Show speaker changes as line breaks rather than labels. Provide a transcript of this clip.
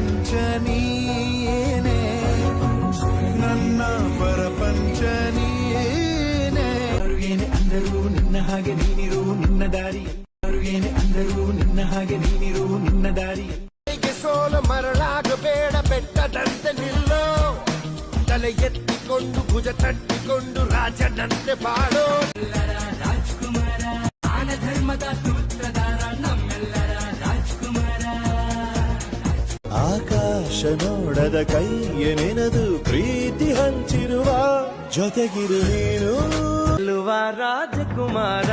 ಪ್ರಪಂಚ ನೀನೇ ನನ್ನ ಪ್ರಪಂಚ ನೀನೇ ಏನೇ ಅಂದರು ನಿನ್ನ ಹಾಗೆ ನೀನಿರು ನಿನ್ನ ದಾರಿ ಏನೇ ಅಂದರು ನಿನ್ನ ಹಾಗೆ ನೀನಿರು ನಿನ್ನ ದಾರಿ ಸೋಲ ಮರಳಾಗಬೇಡ ಬೆಟ್ಟದಂತೆ ನಿಲ್ಲೋ ತಲೆ ಎತ್ತಿಕೊಂಡು ಭುಜ ತಟ್ಟಿಕೊಂಡು ರಾಜನಂತೆ ಬಾಳೋ ರಾಜ್ಕುಮಾರ ಆನ ಧರ್ಮದ ಸೂತ್ರಧಾರ ನಮ್ಮೆಲ್ಲರ ರಾಜ್ಕುಮಾರ ಆಕಾಶ ನೋಡದ ಕೈಯ ನೆನೆದು ಪ್ರೀತಿ ಹಂಚಿರುವ ಜೊತೆಗಿರು ನೀನು ರಾಜಕುಮಾರ